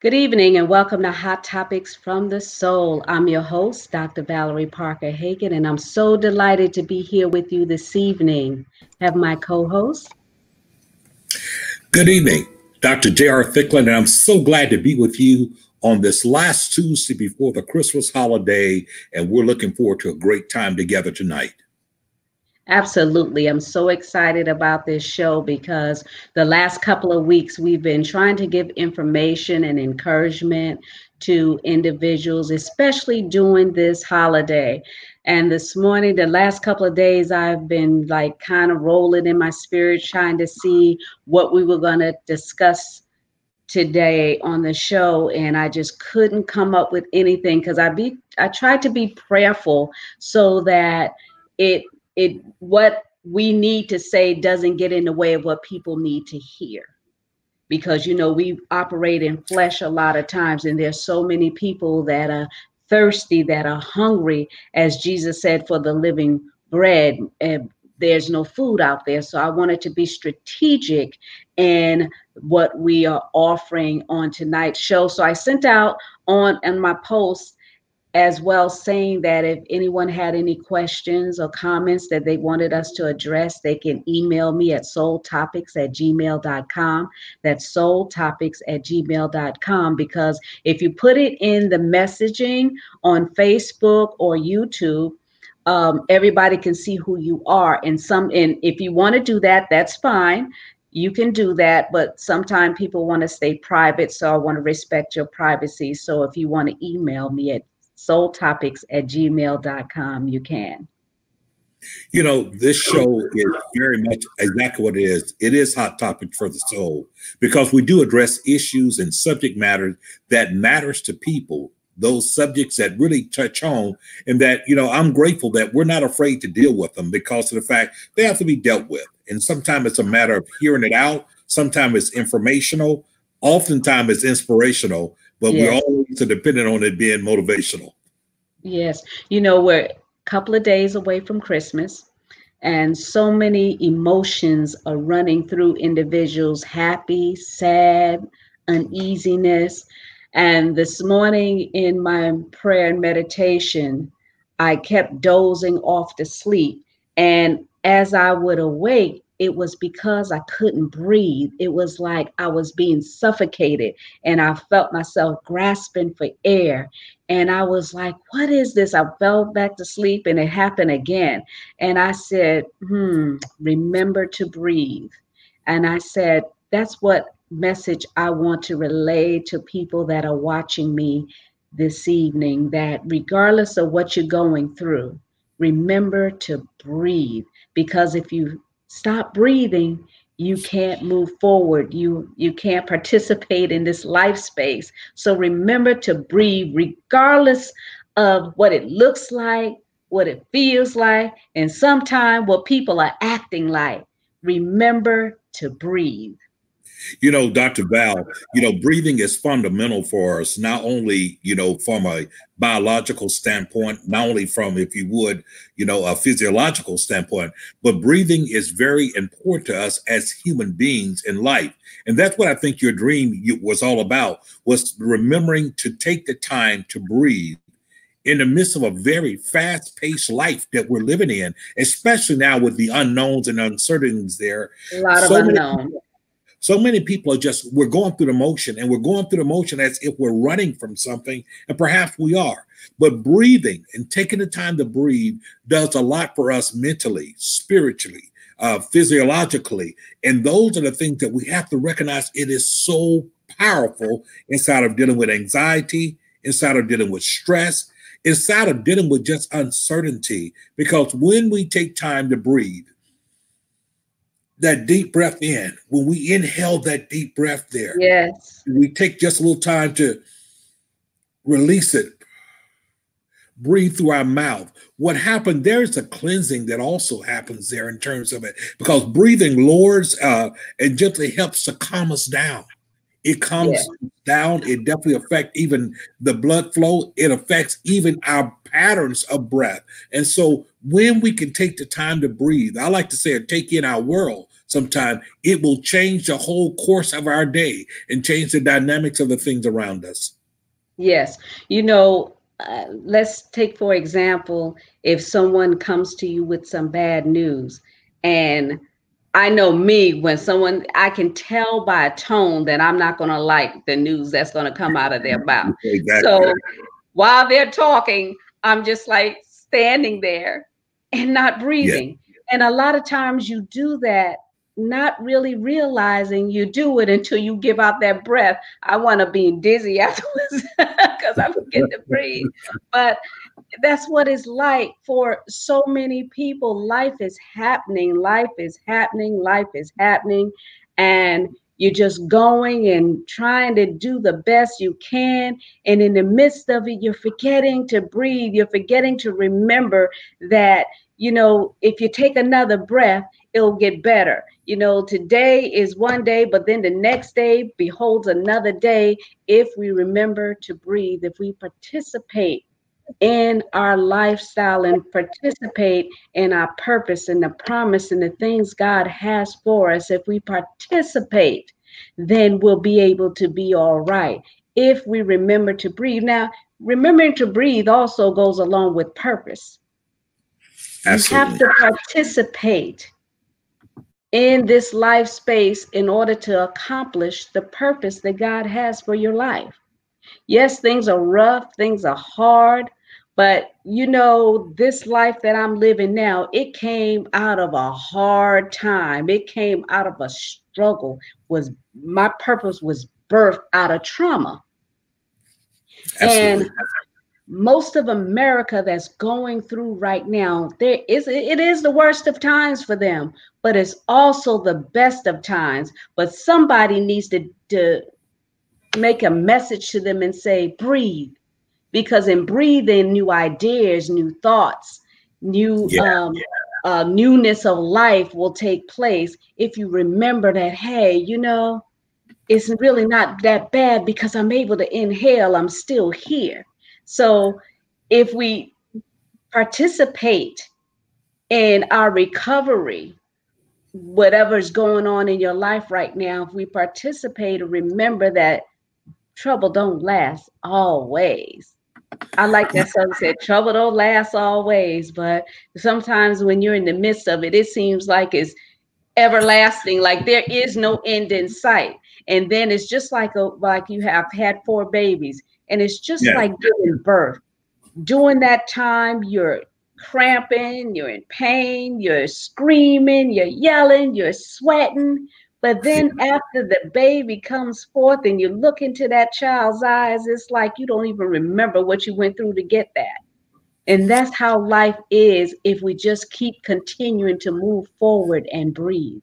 Good evening and welcome to Hot Topics from the Soul. I'm your host, Dr. Valerie Parker Hagan, and I'm so delighted to be here with you this evening. Have my co-host. Good evening, Dr. J.R. Thicklin, and I'm so glad to be with you on this last Tuesday before the Christmas holiday, and we're looking forward to a great time together tonight. Absolutely. I'm so excited about this show because the last couple of weeks we've been trying to give information and encouragement to individuals, especially during this holiday. And this morning, the last couple of days, I've been like kind of rolling in my spirit, trying to see what we were going to discuss today on the show. And I just couldn't come up with anything because I tried to be prayerful so that what we need to say doesn't get in the way of what people need to hear, because we operate in flesh a lot of times, and there's so many people that are thirsty, that are hungry, as Jesus said, for the living bread, and there's no food out there. So I wanted to be strategic in what we are offering on tonight's show. So I sent out on my post as well, saying that if anyone had any questions or comments that they wanted us to address, they can email me at soultopics@gmail.com. That's soultopics@gmail.com, because if you put it in the messaging on Facebook or YouTube, everybody can see who you are. And if you want to do that, that's fine. You can do that, but sometimes people want to stay private, so I want to respect your privacy. So if you want to email me at soultopics@gmail.com, you can. This show is very much exactly what it is. It is Hot Topics for the Soul, because we do address issues and subject matter that matters to people, those subjects that really touch home, and that, I'm grateful that we're not afraid to deal with them because of the fact they have to be dealt with. And sometimes it's a matter of hearing it out. Sometimes it's informational. Oftentimes it's inspirational. But We're always dependent on it being motivational. Yes. We're a couple of days away from Christmas, and so many emotions are running through individuals: happy, sad, uneasiness. And this morning in my prayer and meditation, I kept dozing off to sleep. And as I would awake, it was because I couldn't breathe. It was like I was being suffocated, and I felt myself grasping for air. And I was like, what is this? I fell back to sleep, and it happened again. And I said, remember to breathe. And I said, that's what message I want to relay to people that are watching me this evening, that regardless of what you're going through, remember to breathe. Because if you stop breathing, you can't move forward. You can't participate in this life space. So remember to breathe, regardless of what it looks like, what it feels like, and sometimes what people are acting like. Remember to breathe. Dr. Val, breathing is fundamental for us, not only, from a biological standpoint, not only from, if you would, a physiological standpoint, but breathing is very important to us as human beings in life. And that's what I think your dream was all about, was remembering to take the time to breathe in the midst of a very fast-paced life that we're living in, especially now with the unknowns and uncertainties there. A lot of unknowns. So many people we're going through the motion, and we're going through the motion as if we're running from something, and perhaps we are. But breathing and taking the time to breathe does a lot for us mentally, spiritually, physiologically. And those are the things that we have to recognize. It is so powerful inside of dealing with anxiety, inside of dealing with stress, inside of dealing with just uncertainty. Because when we take time to breathe, that deep breath in, when we inhale that deep breath there, yes, we take just a little time to release it, breathe through our mouth. What happened, there's a cleansing that also happens there in terms of it, because breathing lowers and gently helps to calm us down. It calms down. It definitely affects even the blood flow. It affects even our patterns of breath. And so when we can take the time to breathe, I like to say, take in our world. sometime, it will change the whole course of our day and change the dynamics of the things around us. Yes. You know, let's take, for example, if someone comes to you with some bad news, and I know me, when someone, I can tell by a tone that I'm not going to like the news that's going to come out of their mouth. Exactly. So while they're talking, I'm just like standing there and not breathing. Yeah. And a lot of times you do that, not really realizing you do it until you give out that breath. I want to be dizzy afterwards because I forget to breathe. But that's what it's like for so many people. Life is happening, life is happening, life is happening. And you're just going and trying to do the best you can. And in the midst of it, you're forgetting to breathe. You're forgetting to remember that, you know, if you take another breath, it'll get better. You know, today is one day, but then the next day beholds another day. If we remember to breathe, if we participate in our lifestyle and participate in our purpose and the promise and the things God has for us, if we participate, then we'll be able to be all right. If we remember to breathe. Now, remembering to breathe also goes along with purpose. Absolutely. You have to participate in this life space in order to accomplish the purpose that God has for your life. Yes, things are rough, things are hard, but you know, this life that I'm living now, it came out of a hard time. It came out of a struggle. My purpose was birthed out of trauma. Absolutely. And most of America that's going through right now, it is the worst of times for them, but it's also the best of times. But somebody needs to make a message to them and say, breathe, because in breathing, new ideas, new thoughts, newness of life will take place. If you remember that, hey, you know, it's really not that bad because I'm able to inhale, I'm still here. So if we participate in our recovery, whatever's going on in your life right now, if we participate and remember that trouble don't last always. I like that song said, trouble don't last always, but sometimes when you're in the midst of it, it seems like it's everlasting, like there is no end in sight. And then it's just like you have had 4 babies, and it's just like giving birth. During that time, you're cramping, you're in pain, you're screaming, you're yelling, you're sweating. But then after the baby comes forth and you look into that child's eyes, it's like you don't even remember what you went through to get that. And that's how life is if we just keep continuing to move forward and breathe.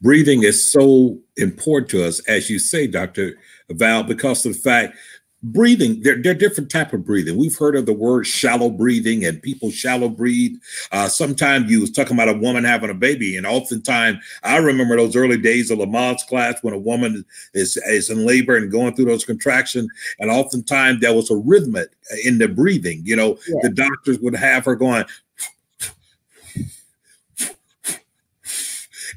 Breathing is so important to us, as you say, Dr. Val, because of the fact breathing, there are different types of breathing. We've heard of the word shallow breathing, and people shallow breathe. Sometimes you was talking about a woman having a baby, and oftentimes I remember those early days of Lamaze class when a woman is in labor and going through those contractions, and oftentimes there was a rhythm in the breathing. You know, the doctors would have her going.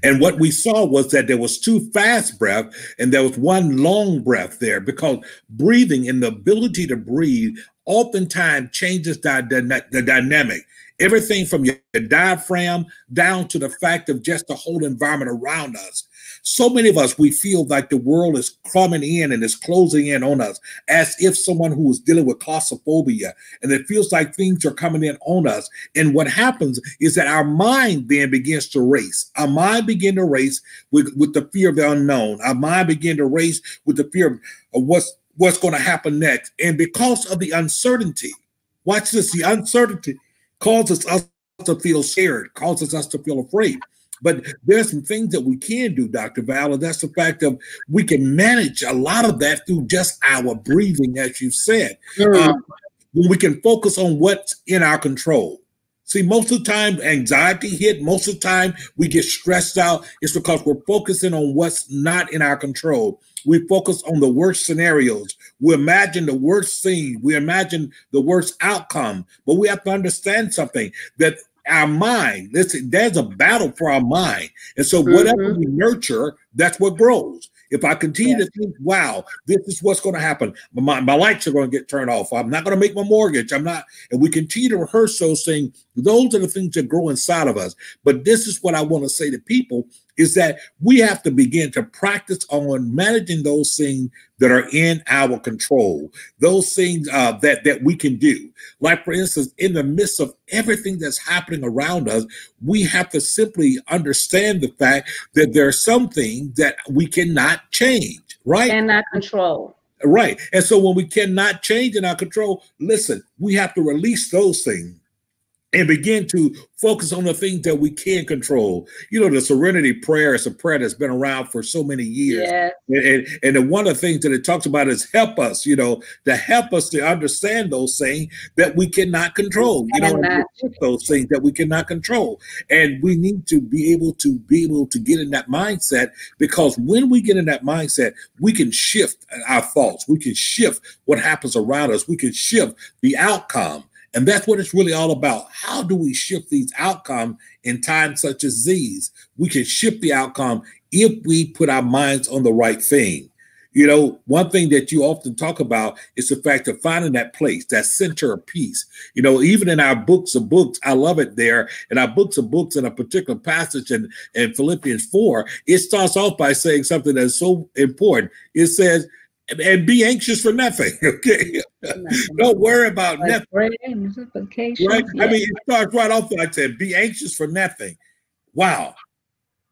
And what we saw was that there was 2 fast breaths and there was 1 long breath there, because breathing and the ability to breathe oftentimes changes the dynamic. Everything from your diaphragm down to the fact of just the whole environment around us. So many of us, we feel like the world is coming in and is closing in on us, as if someone who is dealing with claustrophobia, and it feels like things are coming in on us. And what happens is that our mind then begins to race. Our mind begins to race with the fear of the unknown. Our mind begins to race with the fear of what's going to happen next. And because of the uncertainty, watch this, the uncertainty causes us to feel scared, causes us to feel afraid. But there's some things that we can do, Dr. Val, and that's the fact of we can manage a lot of that through just our breathing, as you said. When we can focus on what's in our control. See, most of the time anxiety hit, most of the time we get stressed out. It's because we're focusing on what's not in our control. We focus on the worst scenarios. We imagine the worst thing. We imagine the worst outcome. But we have to understand something, that our mind. Listen, there's a battle for our mind. And so whatever Mm-hmm. we nurture, that's what grows. If I continue Yes. to think, wow, this is what's going to happen, my lights are going to get turned off. I'm not going to make my mortgage. I'm not. And we continue to rehearse those things. Those are the things that grow inside of us. But this is what I want to say to people is that we have to begin to practice on managing those things that are in our control, those things that we can do. Like, for instance, in the midst of everything that's happening around us, we have to simply understand the fact that there are some things that we cannot change, right? Cannot control. Right. And so when we cannot change in our control, listen, we have to release those things and begin to focus on the things that we can control. You know, the Serenity Prayer is a prayer that's been around for so many years. Yes. And one of the things that it talks about is help us, you know, to help us to understand those things that we cannot control, you know, those things that we cannot control. And we need to be able to get in that mindset, because when we get in that mindset, we can shift our thoughts. We can shift what happens around us. We can shift the outcome. And that's what it's really all about. How do we shift these outcomes in times such as these? We can shift the outcome if we put our minds on the right thing. You know, one thing that you often talk about is the fact of finding that place, that center of peace. You know, even in our books of books, I love it there. In our books of books, in a particular passage in Philippians 4, it starts off by saying something that's so important. It says, and be anxious for nothing. Okay. Don't worry about nothing. Right? Yes. I mean, it starts right off like I said, be anxious for nothing. Wow.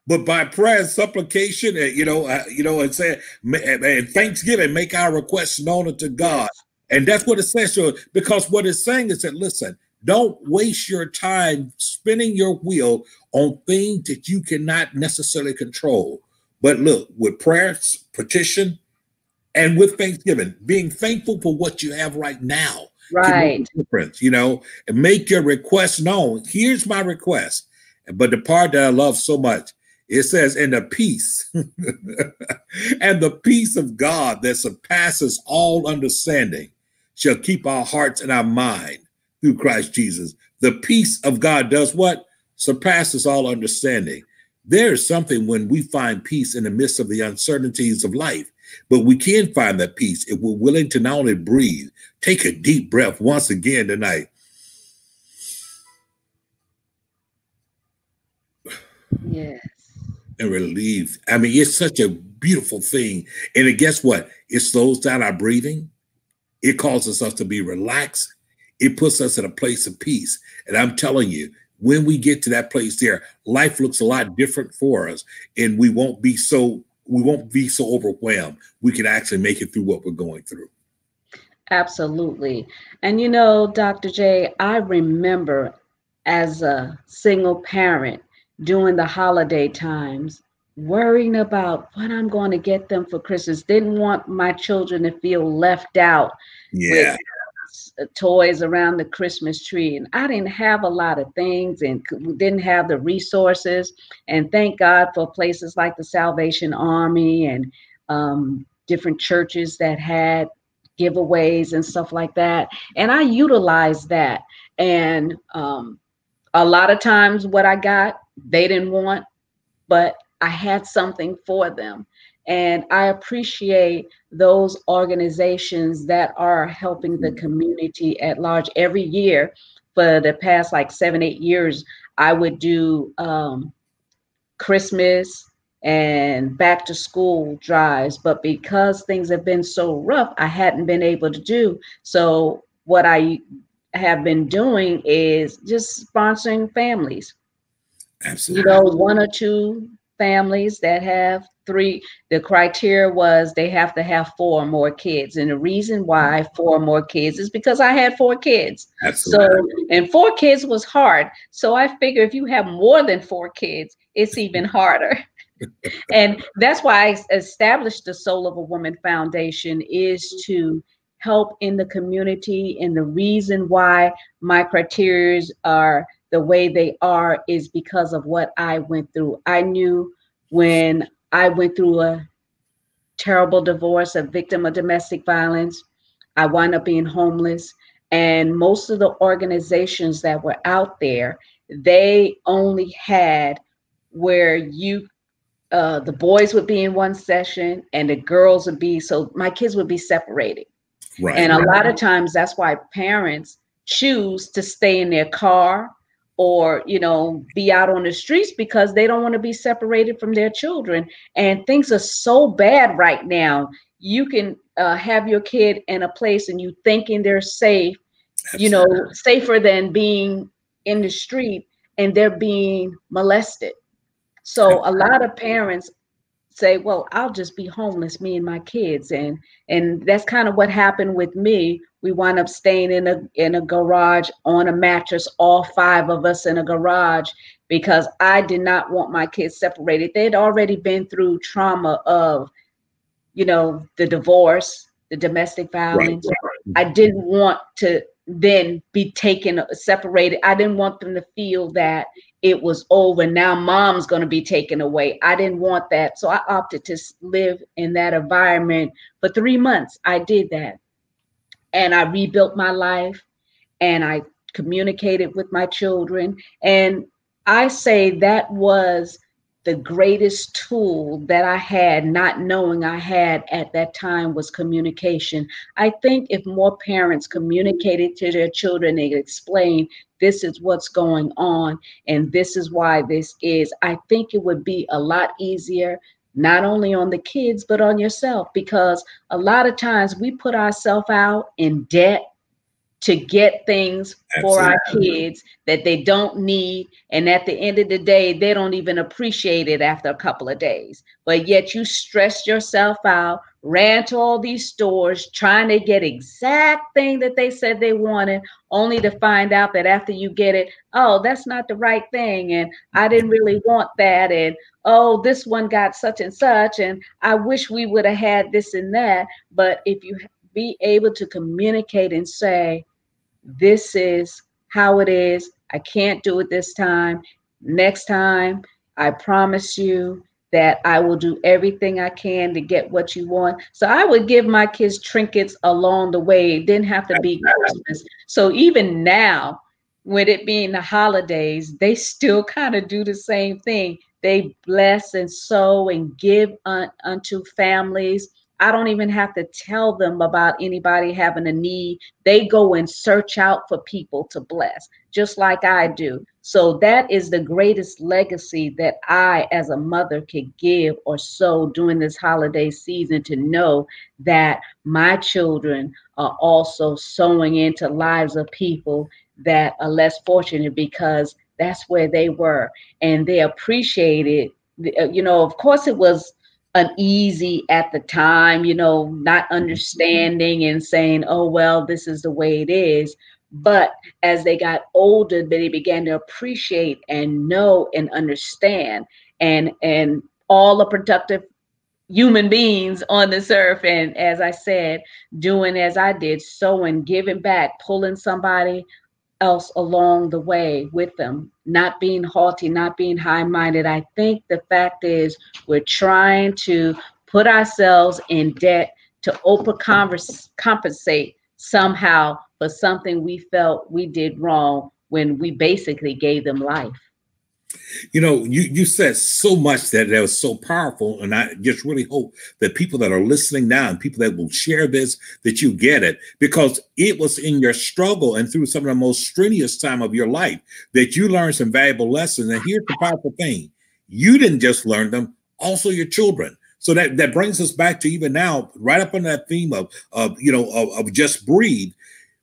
But by prayer and supplication, and say, and thanksgiving, make our requests known unto God. And that's what it says. So, because what it's saying is that, listen, don't waste your time spinning your wheel on things that you cannot necessarily control. But look, with prayer, petition, and with thanksgiving, being thankful for what you have right now. Right. Can make a difference, you know, and make your request known. Here's my request. But the part that I love so much, it says, and the peace, and the peace of God that surpasses all understanding shall keep our hearts and our mind through Christ Jesus. The peace of God does what? Surpasses all understanding. There is something when we find peace in the midst of the uncertainties of life. But we can find that peace if we're willing to not only breathe, take a deep breath once again tonight. Yes. And relieve. I mean, it's such a beautiful thing. And guess what? It slows down our breathing. It causes us to be relaxed. It puts us in a place of peace. And I'm telling you, when we get to that place there, life looks a lot different for us. And we won't be so overwhelmed. We can actually make it through what we're going through. Absolutely. And you know, Dr. J, I remember as a single parent during the holiday times, worrying about what I'm going to get them for Christmas. Didn't want my children to feel left out with toys around the Christmas tree. And I didn't have a lot of things and didn't have the resources. And thank God for places like the Salvation Army and different churches that had giveaways and stuff like that. And I utilized that. And a lot of times what I got, they didn't want, but I had something for them. And I appreciate those organizations that are helping the community at large. Every year for the past like 7-8 years, I would do Christmas and back to school drives. But because things have been so rough, I hadn't been able to do. So what I have been doing is just sponsoring families. Absolutely. You know, 1 or 2 families that have 3. The criteria was they have to have 4 or more kids. And the reason why 4 or more kids is because I had 4 kids. Absolutely. So, and 4 kids was hard. So I figure if you have more than 4 kids, it's even harder. And that's why I established the Soul of a Woman Foundation, is to help in the community. And the reason why my criteria are the way they are is because of what I went through. I knew when I went through a terrible divorce, a victim of domestic violence, I wound up being homeless. And most of the organizations that were out there they only had where the boys would be in one session and the girls would be, so my kids would be separated. Right. And a lot of times that's why parents choose to stay in their car or, be out on the streets, because they don't want to be separated from their children. And things are so bad right now. You can have your kid in a place and you thinking they're safe, Absolutely. safer than being in the street, and they're being molested. So a lot of parents say, well, I'll just be homeless, me and my kids. And that's kind of what happened with me. We wound up staying in a garage on a mattress, all 5 of us in a garage, because I did not want my kids separated. They'd already been through trauma of, the divorce, the domestic violence. Right. I didn't want to then be separated. I didn't want them to feel that it was over. Now mom's going to be taken away. I didn't want that. So I opted to live in that environment for 3 months. I did that. And I rebuilt my life, and I communicated with my children. And I say that was the greatest tool that I had, not knowing I had at that time, was communication. I think if more parents communicated to their children, they explained, this is what's going on and this is why this is, I think it would be a lot easier, not only on the kids, but on yourself, because a lot of times we put ourselves out in debt to get things for our kids that they don't need. And at the end of the day, they don't even appreciate it after a couple of days. But yet you stressed yourself out, ran to all these stores, trying to get exact thing that they said they wanted, only to find out that after you get it, oh, that's not the right thing. And I didn't really want that. And oh, this one got such and such. And I wish we would have had this and that. But if you be able to communicate and say, this is how it is. I can't do it this time. Next time, I promise you that I will do everything I can to get what you want. So I would give my kids trinkets along the way. It didn't have to be Christmas. So even now, with it being the holidays, they still kind of do the same thing. They bless and sow and give unto families. I don't even have to tell them about anybody having a need. They go and search out for people to bless, just like I do. So that is the greatest legacy that I, as a mother, could give or sow during this holiday season, to know that my children are also sowing into lives of people that are less fortunate, because that's where they were. And they appreciated, of course it was uneasy at the time, not understanding and saying, oh, well, this is the way it is. But as they got older, they began to appreciate and know and understand, and all the productive human beings on this earth. And as I said, doing as I did, sowing, giving back, pulling somebody else along the way with them, not being haughty, not being high-minded. I think the fact is we're trying to put ourselves in debt to overcompensate somehow for something we felt we did wrong, when we basically gave them life. You said so much that was so powerful, and I just really hope that people that are listening now and people that will share this, that you get it, because it was in your struggle and through some of the most strenuous time of your life that you learned some valuable lessons. And here's the powerful thing: you didn't just learn them, also your children. So that brings us back to even now, right up on that theme of just breathe.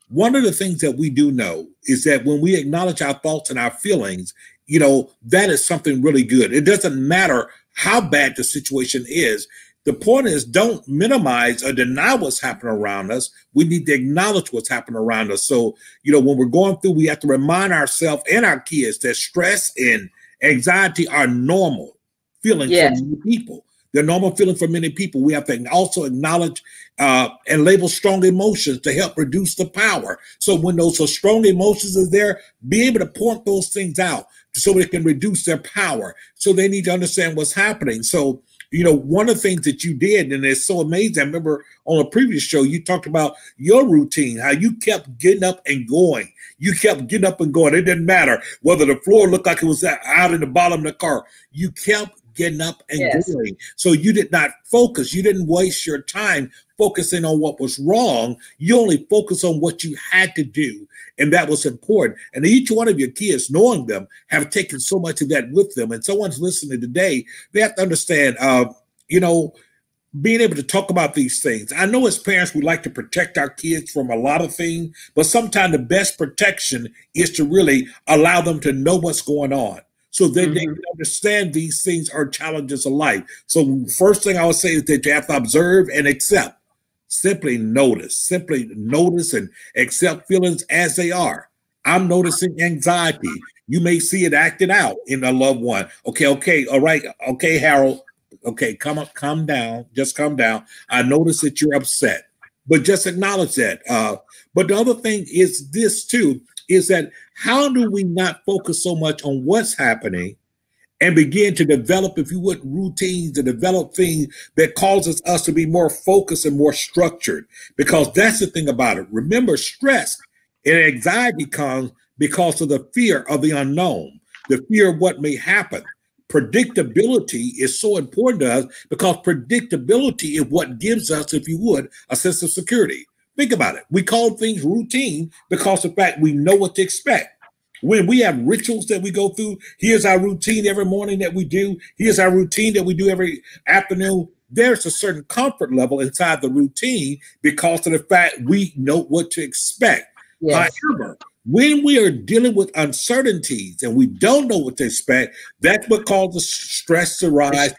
One of the things that we do know is that when we acknowledge our thoughts and our feelings, that is something really good. It doesn't matter how bad the situation is. The point is, don't minimize or deny what's happening around us. We need to acknowledge what's happening around us. So, when we're going through, we have to remind ourselves and our kids that stress and anxiety are normal feelings for many people. They're normal feelings for many people. We have to also acknowledge and label strong emotions to help reduce the power. So when those strong emotions are there, be able to point those things out so they can reduce their power. So they need to understand what's happening. So You know, one of the things that you did, and it's so amazing. I remember on a previous show, you talked about your routine, how you kept getting up and going. You kept getting up and going. It didn't matter whether the floor looked like it was out in the bottom of the car. You kept getting up and going. So you did not focus. You didn't waste your time focusing on what was wrong. You only focus on what you had to do. And that was important. And each one of your kids, knowing them, have taken so much of that with them. And someone's listening today, they have to understand, you know, being able to talk about these things. I know as parents, we like to protect our kids from a lot of things, but sometimes the best protection is to really allow them to know what's going on, so that they can understand these things are challenges of life. So first thing I would say is that you have to observe and accept. Simply notice and accept feelings as they are. I'm noticing anxiety. You may see it acted out in a loved one. Okay, all right. Okay, Harold. Okay, calm down. Just calm down. I notice that you're upset, but just acknowledge that. But the other thing is this too, is that how do we not focus so much on what's happening and begin to develop, if you would, routines and develop things that causes us to be more focused and more structured? Because that's the thing about it. Remember, stress and anxiety comes because of the fear of the unknown, the fear of what may happen. Predictability is so important to us because predictability is what gives us, if you would, a sense of security. Think about it. We call things routine because of the fact we know what to expect. When we have rituals that we go through, here's our routine every morning that we do. Here's our routine that we do every afternoon. There's a certain comfort level inside the routine because of the fact we know what to expect. Yes. However, when we are dealing with uncertainties and we don't know what to expect, that's what causes stress to rise.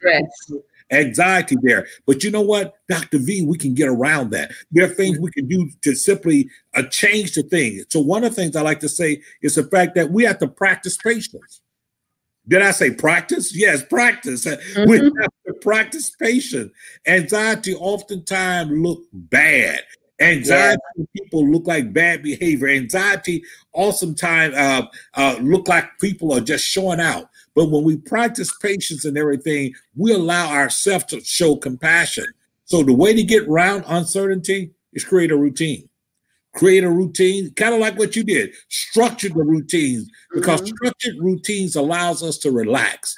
Anxiety there. But you know what, Dr. V, we can get around that. There are things we can do to simply change the thing. So one of the things I like to say is the fact that we have to practice patience. Did I say practice? Yes, practice. We have to practice patience. Anxiety oftentimes look bad. Anxiety people look like bad behavior. Anxiety oftentimes look like people are just showing out. But when we practice patience and everything, we allow ourselves to show compassion. So the way to get around uncertainty is create a routine. Create a routine, kind of like what you did. Structure the routines, because structured routines allows us to relax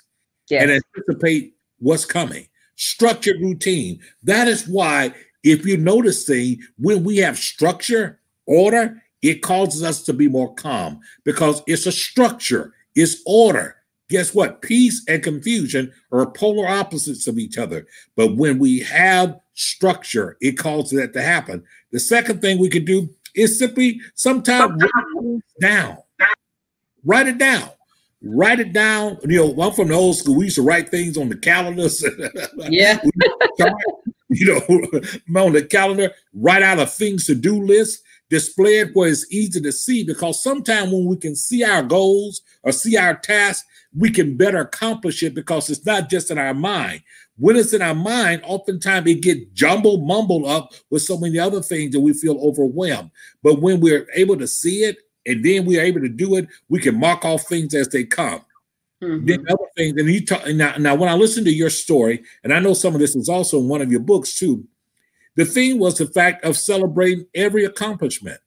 and anticipate what's coming. Structured routine. That is why, if you notice, when we have structure, order, it causes us to be more calm because it's a structure, it's order. Guess what? Peace and confusion are polar opposites of each other. But when we have structure, it causes that to happen. The second thing we can do is simply sometimes write it down. Write it down. Write it down. You know, I'm from the old school. We used to write things on the calendars. Yeah. You know, on the calendar, write out a things to do list. Display it where it's easy to see, because sometimes when we can see our goals or see our tasks, we can better accomplish it because it's not just in our mind. When it's in our mind, oftentimes it gets jumbled, mumbled up with so many other things that we feel overwhelmed. But when we're able to see it and then we're able to do it, we can mark off things as they come. Then other things, and you talk now when I listen to your story, and I know some of this is also in one of your books too, the thing was the fact of celebrating every accomplishment.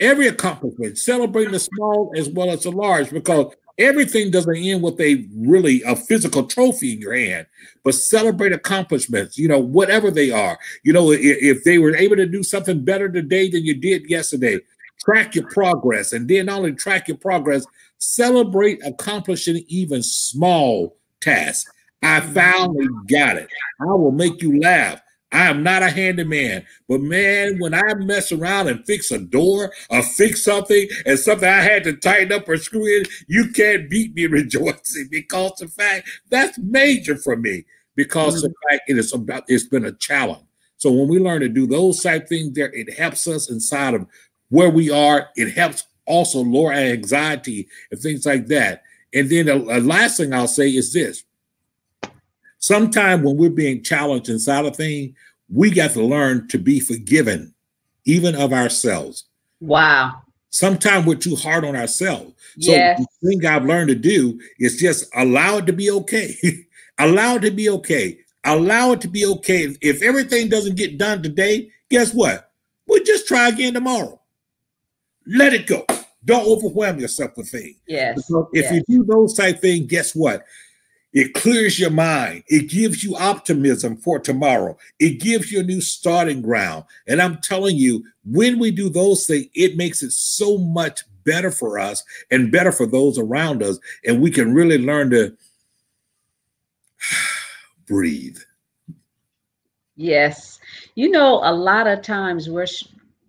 Every accomplishment, celebrating the small as well as the large, because everything doesn't end with a physical trophy in your hand, but celebrate accomplishments, you know, whatever they are. You know, if they were able to do something better today than you did yesterday, track your progress. And then not only track your progress, celebrate accomplishing even small tasks. I finally got it. I will make you laugh. I am not a handyman, but man, when I mess around and fix a door or fix something and something I had to tighten up or screw in, you can't beat me rejoicing, because the fact that's major for me, because the fact it's been a challenge. So when we learn to do those type things there, it helps us inside of where we are. It helps also lower our anxiety and things like that. And then the last thing I'll say is this. Sometimes when we're being challenged inside of things, we got to learn to be forgiven, even of ourselves. Wow. Sometimes we're too hard on ourselves. So the thing I've learned to do is just allow it to be okay. Allow it to be okay. Allow it to be okay. If everything doesn't get done today, guess what? We'll just try again tomorrow. Let it go. Don't overwhelm yourself with things. Yes. Because if you do those type things, guess what? It clears your mind. It gives you optimism for tomorrow. It gives you a new starting ground. And I'm telling you, when we do those things, it makes it so much better for us and better for those around us. And we can really learn to breathe. Yes. You know, a lot of times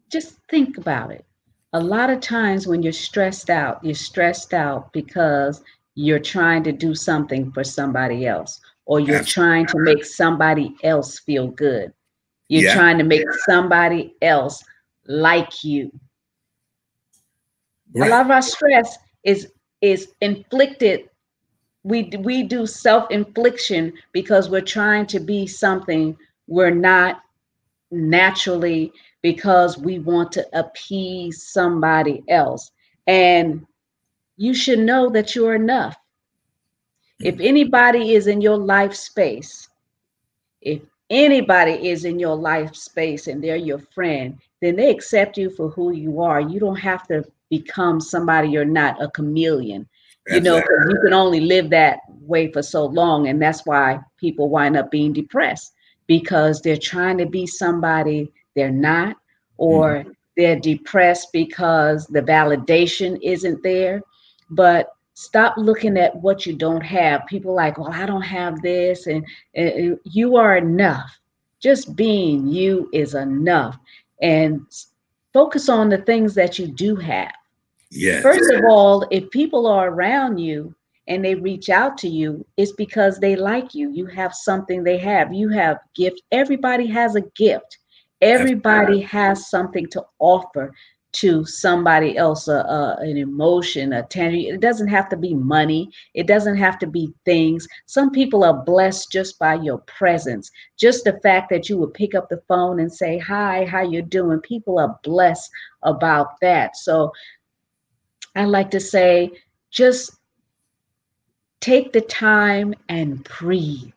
just think about it. A lot of times when you're stressed out because you're trying to do something for somebody else, or you're Absolutely. trying to make somebody else feel good. You're trying to make somebody else like you. Right. A lot of our stress is inflicted. We do self-infliction because we're trying to be something we're not naturally, because we want to appease somebody else. And you should know that you're enough. If anybody is in your life space, and they're your friend, then they accept you for who you are. You don't have to become somebody you're not, a chameleon. You know, because you can only live that way for so long. And that's why people wind up being depressed, because they're trying to be somebody they're not, or they're depressed because the validation isn't there. But stop looking at what you don't have. People like, well, I don't have this, and you are enough. Just being you is enough. And focus on the things that you do have. Yes. First of all, if people are around you and they reach out to you, it's because they like you. You have something they have. You have gift. Everybody has a gift. Everybody has something to offer to somebody else, an emotion, a tangible. It doesn't have to be money. It doesn't have to be things. Some people are blessed just by your presence. Just the fact that you would pick up the phone and say, hi, how you doing? People are blessed about that. So I like to say, just take the time and breathe.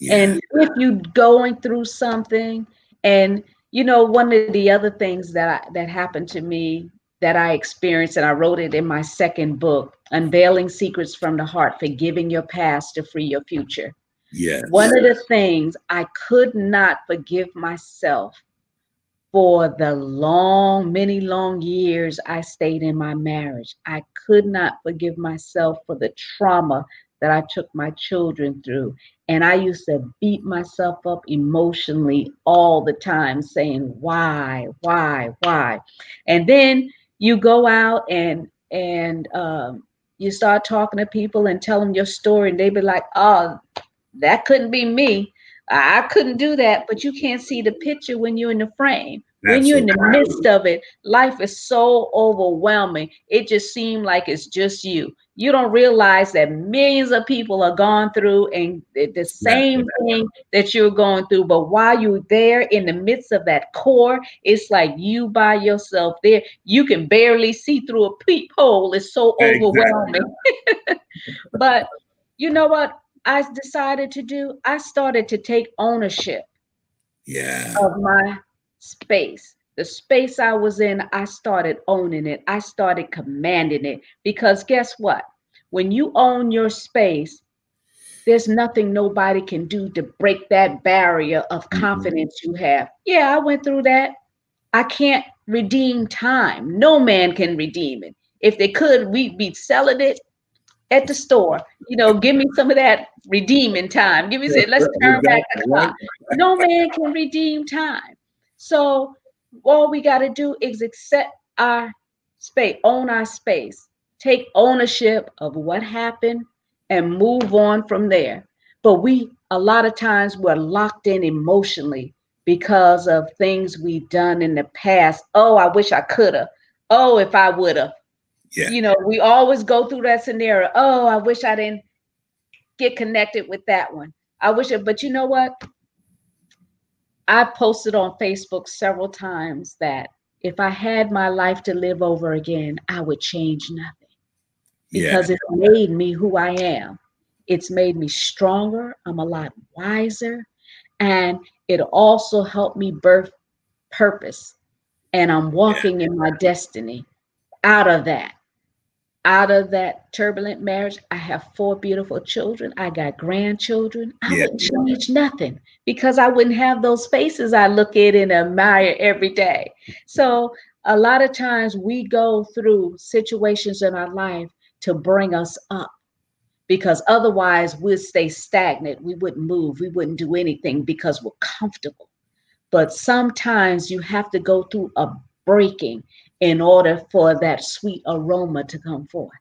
Yeah. And if you're going through something, and you know, one of the other things that happened to me that I experienced, and I wrote it in my second book, Unveiling Secrets from the Heart, Forgiving Your Past to Free Your Future. Yeah. One of the things, I could not forgive myself for the many long years I stayed in my marriage. I could not forgive myself for the trauma that I took my children through. And I used to beat myself up emotionally all the time, saying, why? And then you go out and you start talking to people and tell them your story, and they be like, oh, that couldn't be me. I couldn't do that. But you can't see the picture when you're in the frame. When you're in the midst of it, life is so overwhelming. It just seems like it's just you. You don't realize that millions of people are going through and the same thing that you're going through. But while you're there in the midst of that core, it's like you by yourself there. You can barely see through a peephole. It's so overwhelming. But you know what I decided to do? I started to take ownership of my space. The space I was in, I started owning it. I started commanding it, because guess what? When you own your space, there's nothing nobody can do to break that barrier of confidence you have. Yeah, I went through that. I can't redeem time. No man can redeem it. If they could, we'd be selling it at the store. You know, give me some of that redeeming time. Give me, let's turn back the clock. No man can redeem time. So all we got to do is accept our space, own our space, take ownership of what happened, and move on from there. But a lot of times we're locked in emotionally because of things we've done in the past. Oh, I wish I could have. Oh, if I would have. Yeah. You know, we always go through that scenario. Oh, I wish I didn't get connected with that one. I wish it, but you know what? I posted on Facebook several times that if I had my life to live over again, I would change nothing, because it made me who I am. It's made me stronger. I'm a lot wiser. And it also helped me birth purpose. And I'm Yeah. walking in my destiny out of that. Out of that turbulent marriage, I have 4 beautiful children. I got grandchildren. I Yeah. wouldn't change nothing because I wouldn't have those faces I look at and admire every day. So a lot of times we go through situations in our life to bring us up because otherwise we'd stay stagnant. We wouldn't move. We wouldn't do anything because we're comfortable. But sometimes you have to go through a breaking in order for that sweet aroma to come forth.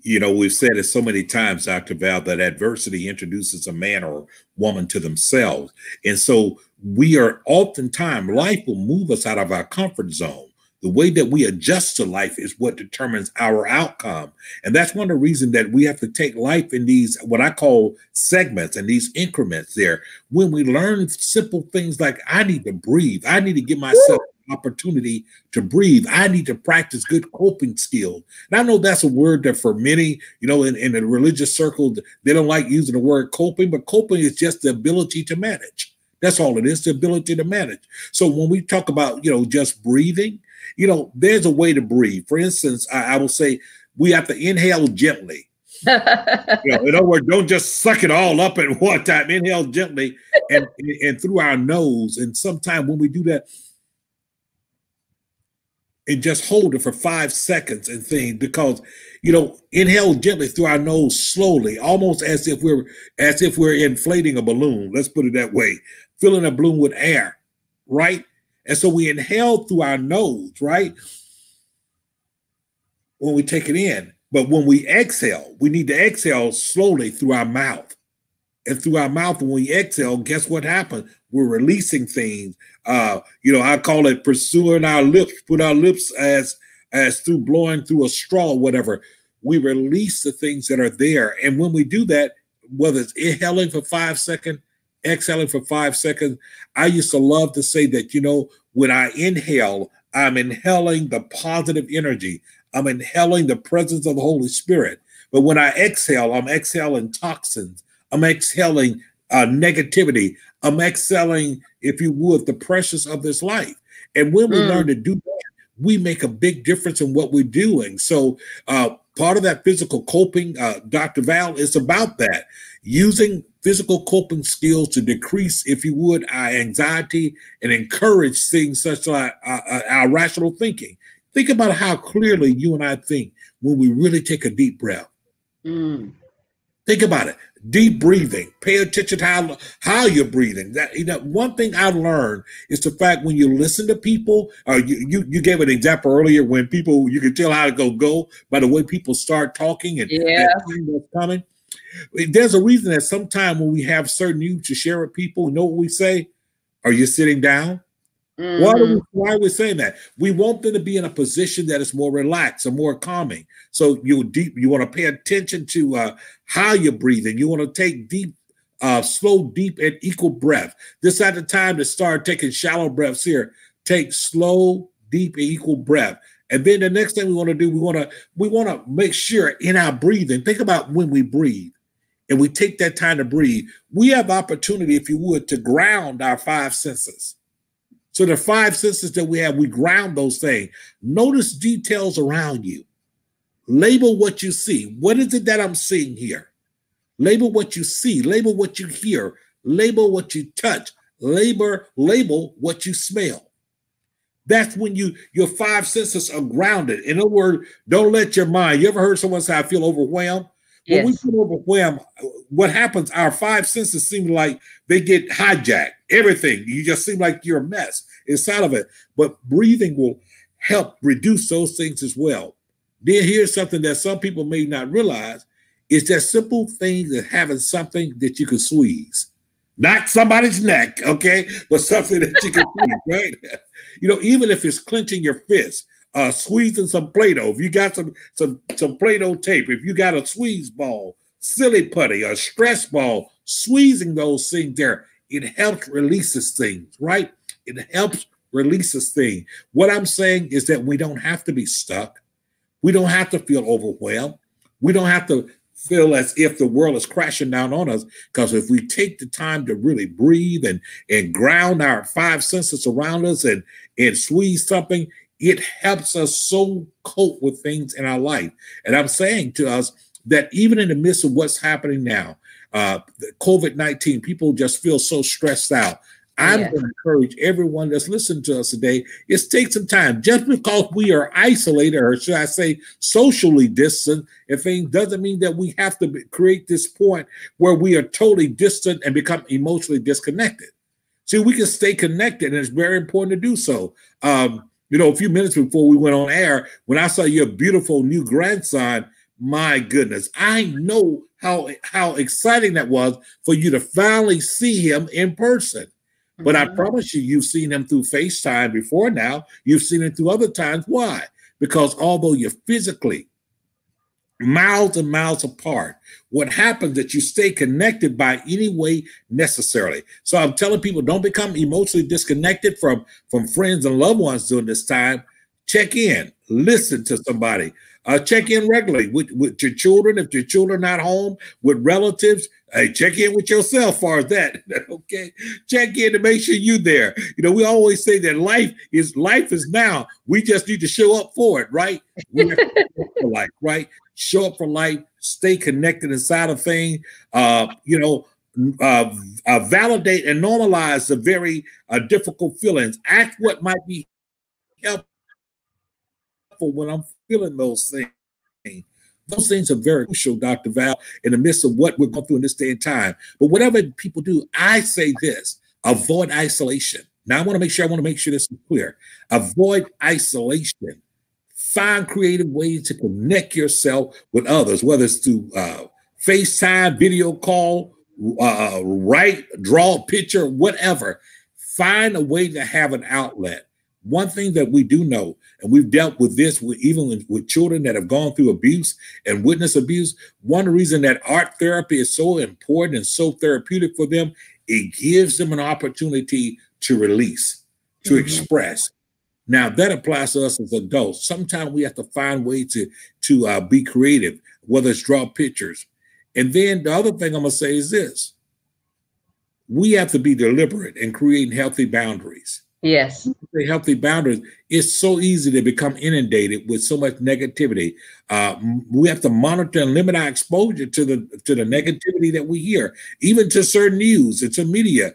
You know, we've said it so many times, Dr. Val, that adversity introduces a man or woman to themselves. And so we are oftentimes, life will move us out of our comfort zone. The way that we adjust to life is what determines our outcome. And that's one of the reasons that we have to take life in these, what I call segments and these increments there. When we learn simple things like, I need to breathe, I need to give myself opportunity to breathe. I need to practice good coping skills. And I know that's a word that for many, you know, in the religious circle, they don't like using the word coping, but coping is just the ability to manage. That's all it is, the ability to manage. So when we talk about, you know, just breathing, you know, there's a way to breathe. For instance, I will say we have to inhale gently. You know, in other words, don't just suck it all up at one time. Inhale gently and through our nose. And sometimes when we do that, and just hold it for 5 seconds and things, because, you know, inhale gently through our nose slowly, almost as if we're inflating a balloon. Let's put it that way, filling a balloon with air, right? And so we inhale through our nose, right? When we take it in, but when we exhale, we need to exhale slowly through our mouth. And through our mouth, when we exhale, guess what happens? We're releasing things. You know, I call it pursuing our lips, put our lips as through blowing through a straw or whatever. We release the things that are there. And when we do that, whether it's inhaling for 5 seconds, exhaling for 5 seconds, I used to love to say that, you know, when I inhale, I'm inhaling the positive energy. I'm inhaling the presence of the Holy Spirit. But when I exhale, I'm exhaling toxins. I'm exhaling negativity. I'm exhaling, if you would, the precious of this life. And when we learn to do that, we make a big difference in what we're doing. So part of that physical coping, Dr. Val, is about that. Using physical coping skills to decrease, if you would, our anxiety and encourage things such like our rational thinking. Think about how clearly you and I think when we really take a deep breath. Think about it. Deep breathing. Pay attention to how you're breathing. That, you know, one thing I've learned is the fact when you listen to people, you gave an example earlier when people, you can tell how to go by the way people start talking and what's coming. There's a reason that sometimes when we have certain news to share with people, you know what we say? Are you sitting down? Why are we saying that? We want them to be in a position that is more relaxed or more calming. So you want to pay attention to how you're breathing. You want to take deep, slow, deep, and equal breath. This is at the time to start taking shallow breaths here. Take slow, deep, and equal breath. And then the next thing we want to do, we want to make sure in our breathing, think about when we breathe and we take that time to breathe, we have opportunity, if you would, to ground our 5 senses. So the 5 senses that we have, we ground those things. Notice details around you. Label what you see. What is it that I'm seeing here? Label what you see. Label what you hear. Label what you touch. Label what you smell. That's when your 5 senses are grounded. In other words, don't let your mind. You ever heard someone say, I feel overwhelmed? When we feel overwhelmed, what happens, our 5 senses seem like they get hijacked. Everything. You just seem like you're a mess inside of it. But breathing will help reduce those things as well. Then here's something that some people may not realize is that simple thing of having something that you can squeeze. Not somebody's neck, okay? But something that you can squeeze, right? You know, even if it's clenching your fist, squeezing some Play-Doh. If you got some Play-Doh tape, if you got a squeeze ball, silly putty, a stress ball, squeezing those things there, it helps releases things, right? It helps releases things. What I'm saying is that we don't have to be stuck. We don't have to feel overwhelmed. We don't have to feel as if the world is crashing down on us. Because if we take the time to really breathe and ground our five senses around us and squeeze something, it helps us so cope with things in our life. And I'm saying to us that even in the midst of what's happening now, COVID-19, people just feel so stressed out. I'm going to encourage everyone that's listening to us today is take some time. Just because we are isolated, or should I say socially distant, and things doesn't mean that we have to create this point where we are totally distant and become emotionally disconnected. See, we can stay connected, and it's very important to do so. You know, a few minutes before we went on air, when I saw your beautiful new grandson, my goodness, I know how exciting that was for you to finally see him in person. But I promise you, you've seen him through FaceTime before now. You've seen him through other times. Why? Because although you're physically miles and miles apart, what happens is that you stay connected by any way necessarily. So I'm telling people, don't become emotionally disconnected from friends and loved ones during this time. Check in, listen to somebody. Check in regularly with your children. If your children are not home, with relatives, hey, check in with yourself as far as that. Okay. Check in to make sure you're there. You know, we always say that life is now. We just need to show up for it, right? We have to show up for life, right? Show up for life, stay connected inside of things, you know, validate and normalize the very difficult feelings. Act what might be helpful when I'm feeling those things. Those things are very crucial, Dr. Val, in the midst of what we're going through in this day and time. But whatever people do, I say this: avoid isolation. Now, I want to make sure this is clear. Avoid isolation. Find creative ways to connect yourself with others, whether it's through FaceTime, video call, write, draw a picture, whatever. Find a way to have an outlet. One thing that we do know, and we've dealt with this even with children that have gone through abuse and witnessed abuse, one reason that art therapy is so important and so therapeutic for them, it gives them an opportunity to release, to express. Now, that applies to us as adults. Sometimes we have to find ways to be creative, whether it's draw pictures. And then the other thing I'm going to say is this: we have to be deliberate in creating healthy boundaries. Yes. Healthy boundaries. It's so easy to become inundated with so much negativity. We have to monitor and limit our exposure to the negativity that we hear, even to certain news and to media.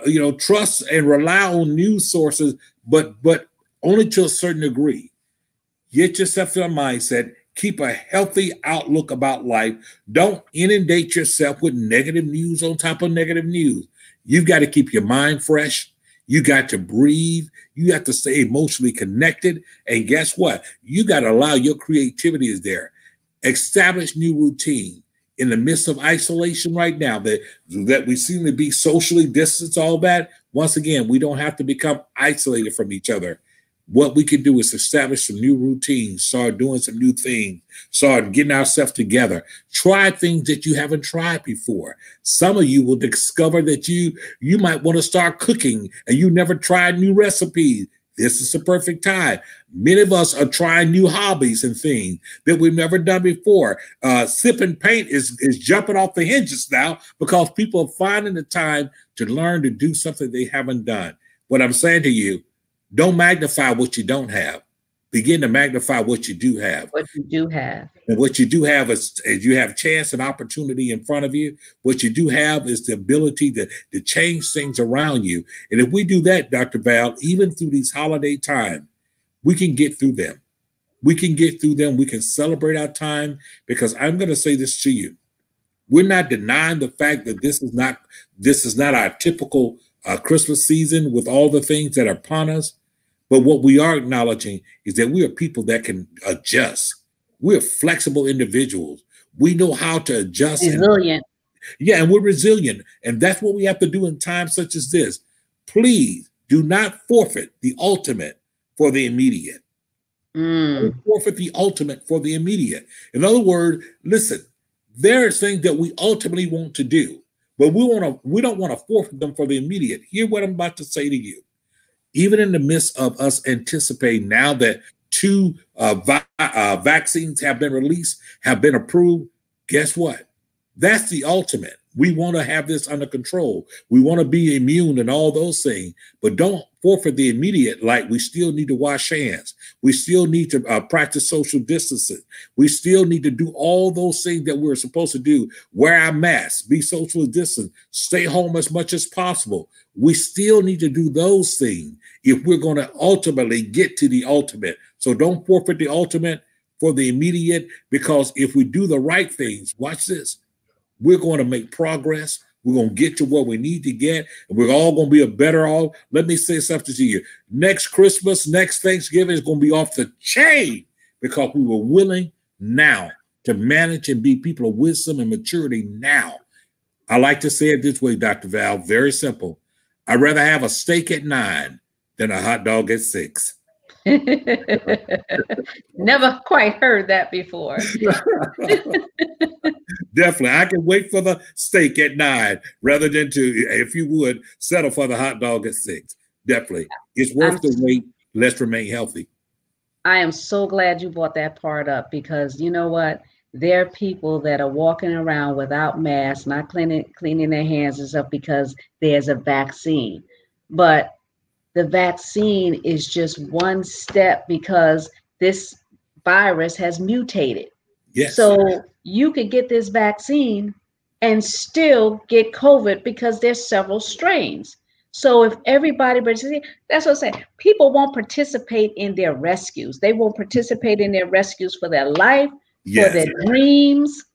You know, trust and rely on news sources, but only to a certain degree. Get yourself in a mindset. Keep a healthy outlook about life. Don't inundate yourself with negative news on top of negative news. You've got to keep your mind fresh. You got to breathe. You have to stay emotionally connected. And guess what? You got to allow your creativity is there. Establish new routine. In the midst of isolation right now, that we seem to be socially distanced, all that, once again, we don't have to become isolated from each other. What we can do is establish some new routines, start doing some new things, start getting ourselves together. Try things that you haven't tried before. Some of you will discover that you might want to start cooking and you never tried new recipes. This is the perfect time. Many of us are trying new hobbies and things that we've never done before. Sipping paint is jumping off the hinges now because people are finding the time to learn to do something they haven't done. What I'm saying to you, don't magnify what you don't have. Begin to magnify what you do have. What you do have. And what you do have is you have chance and opportunity in front of you. What you do have is the ability to change things around you. And if we do that, Dr. Val, even through these holiday time, we can get through them. We can get through them. We can celebrate our time, because I'm going to say this to you. We're not denying the fact that this is not our typical Christmas season with all the things that are upon us. But what we are acknowledging is that we are people that can adjust. We're flexible individuals. We know how to adjust. Resilient. And we're resilient. And that's what we have to do in times such as this. Please do not forfeit the ultimate for the immediate. Forfeit the ultimate for the immediate. In other words, listen, there are things that we ultimately want to do, but we don't want to forfeit them for the immediate. Hear what I'm about to say to you. Even in the midst of us anticipating now that 2 vaccines have been released, have been approved, Guess what? That's the ultimate. We want to have this under control. We want to be immune and all those things, but don't forfeit the immediate. Like, we still need to wash hands. We still need to practice social distancing. We still need to do all those things that we're supposed to do. Wear our masks, be socially distant, stay home as much as possible. We still need to do those things if we're going to ultimately get to the ultimate. So don't forfeit the ultimate for the immediate, because if we do the right things, watch this, we're going to make progress. We're going to get to where we need to get, and we're all going to be a better off. Let me say something to you. Next Christmas, next Thanksgiving is going to be off the chain, because we were willing now to manage and be people of wisdom and maturity now. I like to say it this way, Dr. Val, very simple. I'd rather have a steak at 9 than a hot dog at 6. Never quite heard that before. Definitely. I can wait for the steak at 9 rather than to, if you would, settle for the hot dog at 6. Definitely. It's worth the wait. Let's remain healthy. I am so glad you brought that part up, because you know what? There are people that are walking around without masks, not cleaning their hands and stuff because there's a vaccine. But the vaccine is just one step, because this virus has mutated. Yes. So you could get this vaccine and still get COVID, because there's several strains. So if everybody, that's what I'm saying. People won't participate in their rescues. They won't participate in their rescues for their life, for their dreams,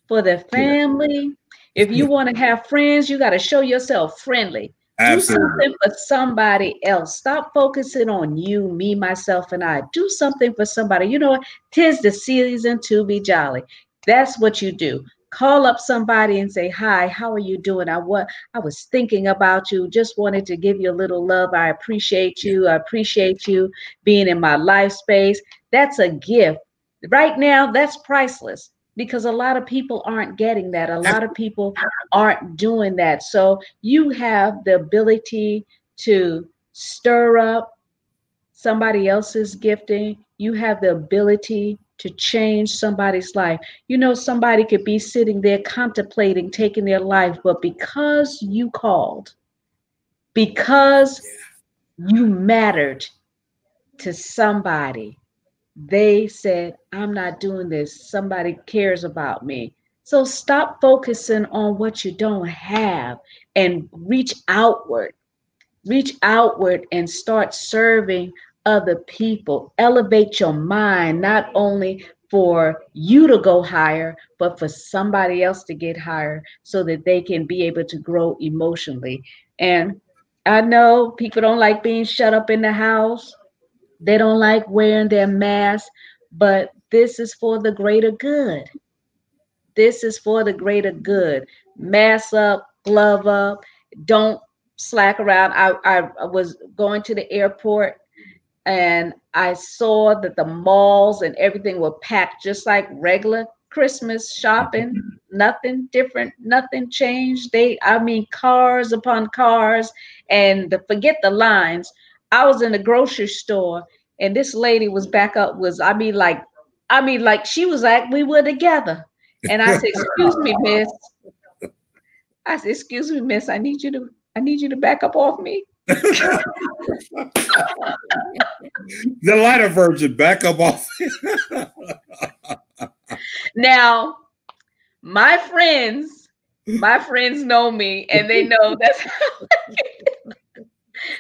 for their family. If you want to have friends, you got to show yourself friendly. Absolutely. Do something for somebody else. Stop focusing on you, me, myself, and I. Do something for somebody. You know what? 'Tis the season to be jolly. That's what you do. Call up somebody and say, hi, how are you doing? I was thinking about you. Just wanted to give you a little love. I appreciate you. I appreciate you being in my life space. That's a gift. Right now, that's priceless, because a lot of people aren't getting that. A lot of people aren't doing that. So you have the ability to stir up somebody else's gifting. You have the ability to change somebody's life. You know, somebody could be sitting there contemplating taking their life, but because you called, because you mattered to somebody, they said, I'm not doing this. Somebody cares about me. So stop focusing on what you don't have and reach outward and start serving other people. Elevate your mind, not only for you to go higher, but for somebody else to get higher, so that they can be able to grow emotionally. And I know people don't like being shut up in the house. They don't like wearing their mask, but this is for the greater good. This is for the greater good. Mask up, glove up. Don't slack around. I was going to the airport, and I saw that the malls and everything were packed just like regular Christmas shopping. Nothing different, nothing changed. Cars upon cars, and forget the lines. I was in the grocery store, and this lady was back up, like she was like we were together. And I said, excuse me, miss. I said, excuse me, miss, I need you to back up off me. The lighter version, back up off. Now, my friends know me, and they know that's how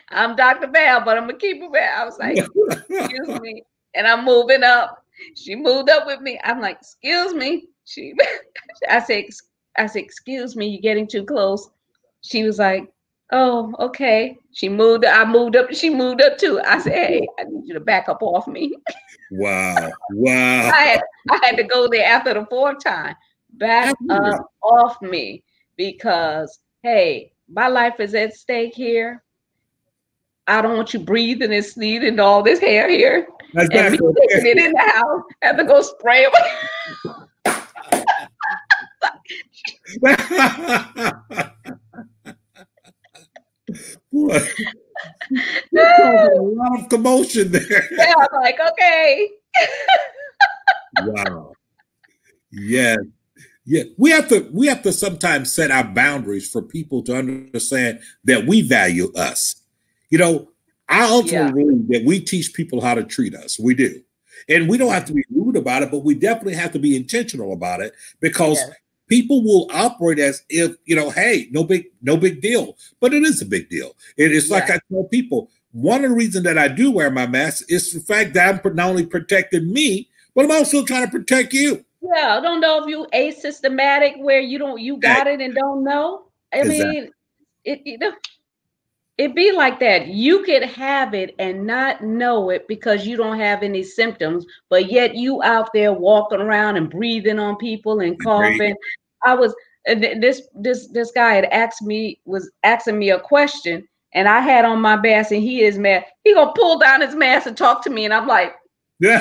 I'm Dr. Val, but I'm gonna keep it back. I was like, excuse me, and I'm moving up. She moved up with me. I'm like, excuse me. I said, excuse me, you're getting too close. She was like, oh, okay. I moved up. She moved up too. I said, hey, I need you to back up off me. Wow. I had to go there after the 4th time. Back up off me, because, hey, my life is at stake here. I don't want you breathing and sneezing all this hair here. That's and me taking it in the house. I have to go spray it. A lot of commotion there. Yeah, I'm like, okay. Wow. Yes. Yeah, we have to sometimes set our boundaries for people to understand that we value us. You know, I Yeah. ultimately believe that we teach people how to treat us. We do. And we don't have to be rude about it, but we definitely have to be intentional about it because Yes. people will operate as if, hey, no big deal. But it is a big deal. It's like Yeah. I tell people, one of the reasons that I do wear my mask is the fact that I'm not only protecting me, but I'm also trying to protect you. Yeah. I don't know if you asystematic where you Hey, got it and don't know. I exactly. mean, it be like that. You could have it and not know it because you don't have any symptoms, but yet you out there walking around and breathing on people and There you coughing. I was this guy had was asking me a question, and I had on my mask, and he is mad. He gonna pull down his mask and talk to me, and I'm like, go.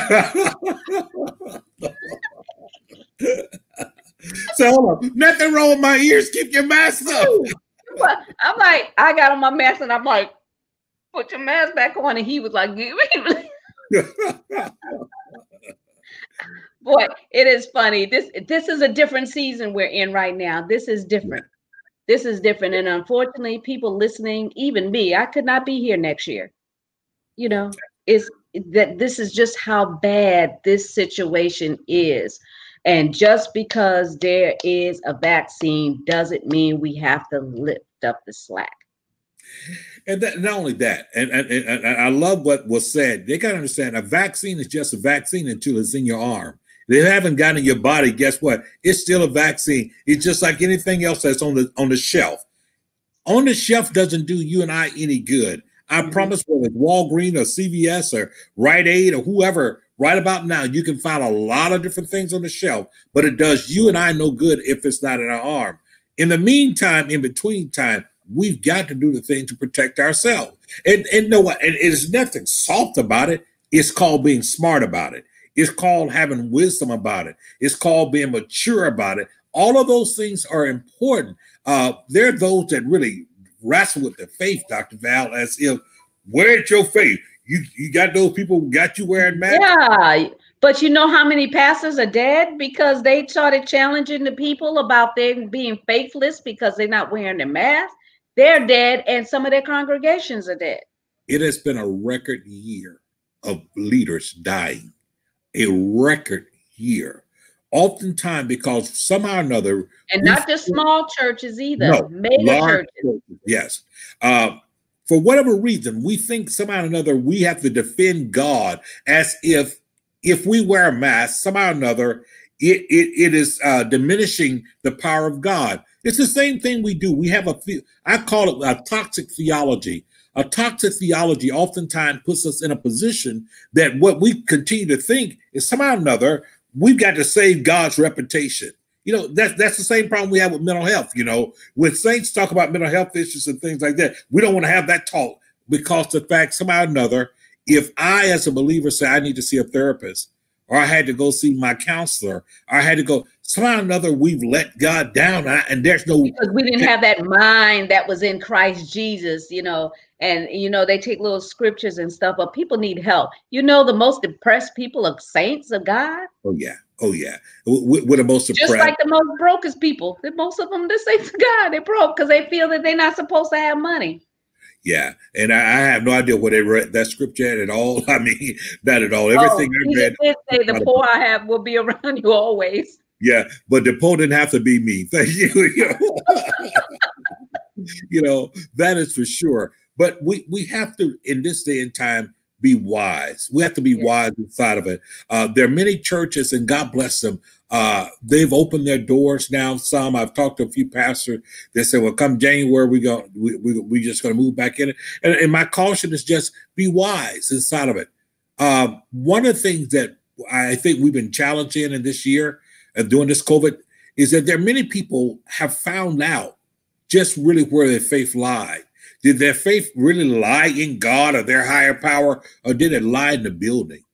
So hold on. Nothing wrong with my ears. Keep your mask up. but I'm like, I got on my mask, and I'm like, put your mask back on, and he was like, give me. Boy, it is funny. This is a different season we're in right now. This is different. This is different. And unfortunately, people listening, even me, I could not be here next year. You know, is that this is just how bad this situation is. And just because there is a vaccine doesn't mean we have to lift up the slack. And that, not only that, and I love what was said. They got to understand a vaccine is just a vaccine until it's in your arm. They haven't gotten in your body. Guess what? It's still a vaccine. It's just like anything else that's on the shelf. On the shelf doesn't do you and I any good. I promise, whether it's Walgreens or CVS or Rite Aid or whoever, right about now, you can find a lot of different things on the shelf, but it does you and I no good if it's not in our arm. In the meantime, in between time, we've got to do the thing to protect ourselves. And know what? And there's nothing soft about it. It's called being smart about it. It's called having wisdom about it. It's called being mature about it. All of those things are important. There are those that really wrestle with the faith, Dr. Val, as if, where's your faith? You got those people who got you wearing masks? Yeah. But you know how many pastors are dead because they started challenging the people about them being faithless because they're not wearing their mask? They're dead, and some of their congregations are dead. It has been a record year of leaders dying. A record year. Oftentimes, because somehow or another, And not just small churches either, no, mega churches. Yes. For whatever reason, we think somehow or another we have to defend God as if we wear a mask, somehow or another, it is diminishing the power of God. It's the same thing we do. We have I call it a toxic theology. A toxic theology oftentimes puts us in a position that what we continue to think is somehow or another, we've got to save God's reputation. That's the same problem we have with mental health. When saints talk about mental health issues and things like that, we don't want to have that talk because the fact somehow or another, if I as a believer say I need to see a therapist, or I had to go see my counselor, or I had to go, somehow or another, we've let God down, and there's no... Because we didn't have that mind that was in Christ Jesus, and, they take little scriptures and stuff, but people need help. The most depressed people are saints of God. Oh, yeah. Oh, yeah. We're the most depressed. Just like the most brokest people. Most of them, the saints of God, they're broke because they feel that they're not supposed to have money. Yeah, and I have no idea where they read that scripture at all. I mean, not at all. Everything I read did say the poor I have will be around you always. Yeah, but the poor didn't have to be me. Thank you. That is for sure. But we have to, in this day and time, be wise. We have to be wise inside of it. There are many churches, and God bless them. They've opened their doors now. Some I've talked to a few pastors. They said, "Well, come January, we just going to move back in it." And my caution is just be wise inside of it. One of the things that I think we've been challenged in this year during this COVID is that there are many people have found out just really where their faith lied. Did their faith really lie in God or their higher power, or did it lie in the building?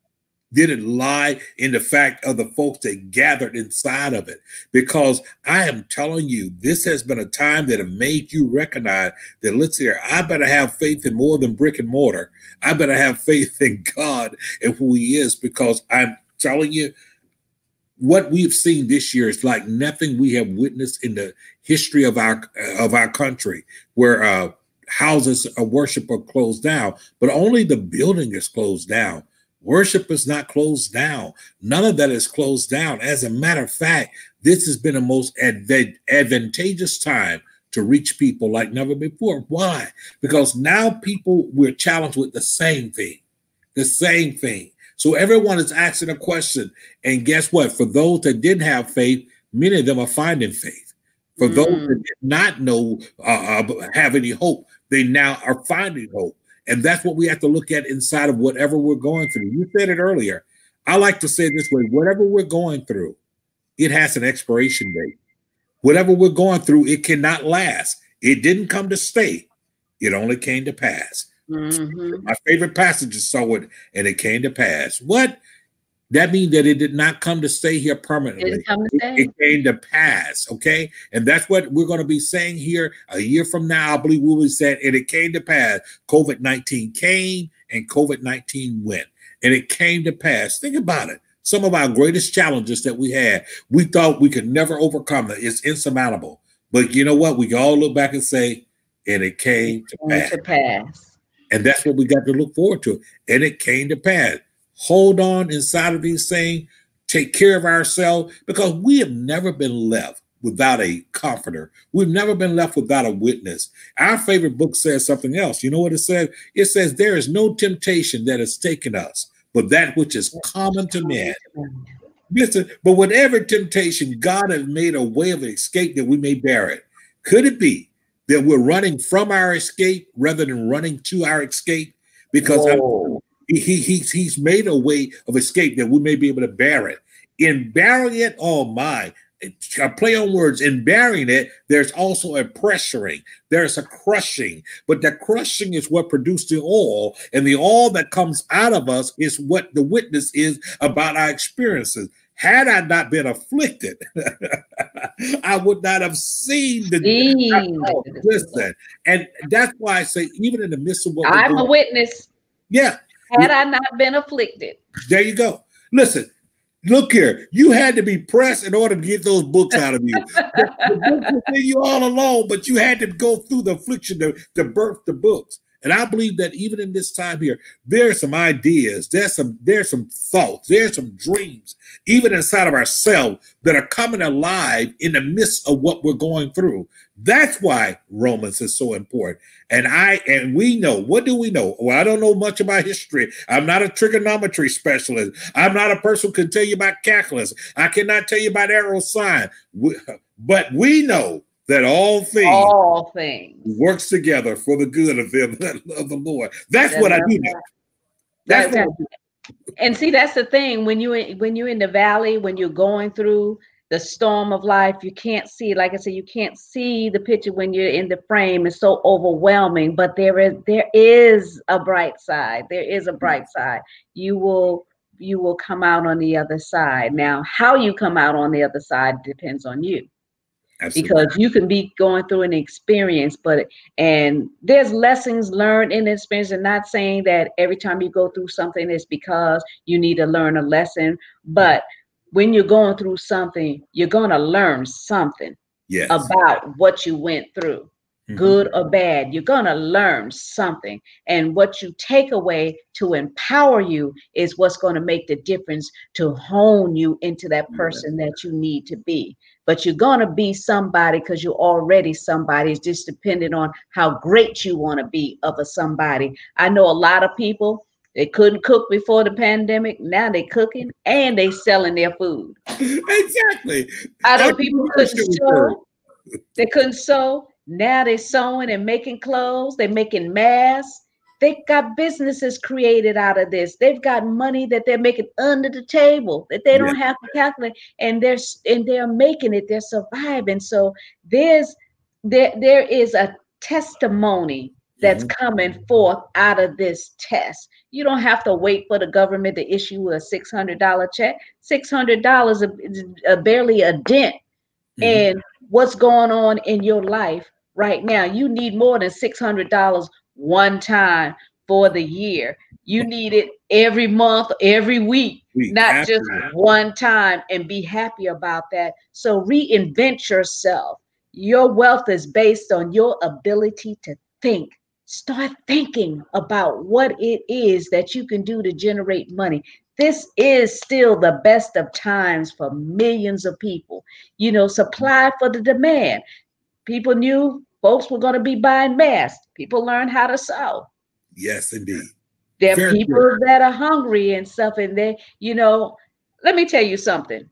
Did it lie in the fact of the folks that gathered inside of it? Because I am telling you, this has been a time that have made you recognize that, listen here, I better have faith in more than brick and mortar. I better have faith in God and who he is, because I'm telling you, what we've seen this year is like nothing we have witnessed in the history of our country, where houses of worship are closed down, but only the building is closed down. Worship is not closed down. None of that is closed down. As a matter of fact, this has been a most advantageous time to reach people like never before. Why? Because now we're challenged with the same thing. The same thing. So everyone is asking a question. And guess what? For those that didn't have faith, many of them are finding faith. For those that did not know, have any hope, they now are finding hope. And that's what we have to look at inside of whatever we're going through. You said it earlier. I like to say it this way: whatever we're going through, it has an expiration date. Whatever we're going through, it cannot last. It didn't come to stay. It only came to pass. My favorite passages saw it, and it came to pass. What? That means that it did not come to stay here permanently. It came to pass, okay? And that's what we're going to be saying here a year from now. I believe we will be saying, and it came to pass. COVID-19 came, and COVID-19 went. And it came to pass. Think about it. Some of our greatest challenges that we had, we thought we could never overcome it. It's insurmountable. But you know what? We can all look back and say, and it came to pass. And that's what we got to look forward to. And it came to pass. Hold on inside of these things. Take care of ourselves, because we have never been left without a comforter. We've never been left without a witness. Our favorite book says something else. You know what it says? It says, there is no temptation that has taken us, but that which is common to man. Listen, but whatever temptation, God has made a way of escape that we may bear it. Could it be that we're running from our escape rather than running to our escape? Because he's made a way of escape that we may be able to bear it. In bearing it, oh my, a play on words, in bearing it, there's also a pressuring, there's a crushing, but the crushing is what produced the oil, and the oil that comes out of us is what the witness is about our experiences. Had I not been afflicted, I would not have seen the listen. And that's why I say, even in the midst of what I'm a witness. Yeah. Had I not been afflicted. There you go. Listen, look here. You had to be pressed in order to get those books out of you. The books were in you all along, but you had to go through the affliction to birth the books. And I believe that even in this time here, there are some ideas, there's some thoughts, there's some dreams, even inside of ourselves, that are coming alive in the midst of what we're going through. That's why Romans is so important. And we know, what do we know? Well, I don't know much about history. I'm not a trigonometry specialist. I'm not a person who can tell you about calculus. I cannot tell you about arrow sign. But we know that all things works together for the good of them that love the Lord. That's what I do know. That's what I do. And see, that's the thing. When you're in the valley, when you're going through the storm of life, you can't see, like I said, you can't see the picture when you're in the frame. It's so overwhelming, but there is a bright side. There is a bright side. You will come out on the other side. Now, how you come out on the other side depends on you. Absolutely. Because you can be going through an experience, and there's lessons learned in the experience, and not saying that every time you go through something is because you need to learn a lesson, but when you're going through something, you're going to learn something about what you went through, good or bad. You're going to learn something, and what you take away to empower you is what's going to make the difference to hone you into that person that you need to be. But you're going to be somebody because you're already somebody. It's just dependent on how great you want to be of a somebody. I know a lot of people, they couldn't cook before the pandemic. Now they're cooking and they selling their food. Exactly. Other people couldn't sew. They couldn't sew. Now they're sewing and making clothes. They're making masks. They've got businesses created out of this. They've got money that they're making under the table that they don't have to calculate, and they're making it. They're surviving. So there is a testimony that's coming forth out of this test. You don't have to wait for the government to issue a $600 check. $600 is barely a dent in what's going on in your life right now. You need more than $600 one time for the year. You need it every month, every week, not just one time, and be happy about that. So reinvent yourself. Your wealth is based on your ability to think. Start thinking about what it is that you can do to generate money. This is still the best of times for millions of people. You know, supply for the demand. People knew folks were going to be buying masks. People learned how to sew. Yes, indeed. There are people that are hungry and stuff, and they, you know, let me tell you something.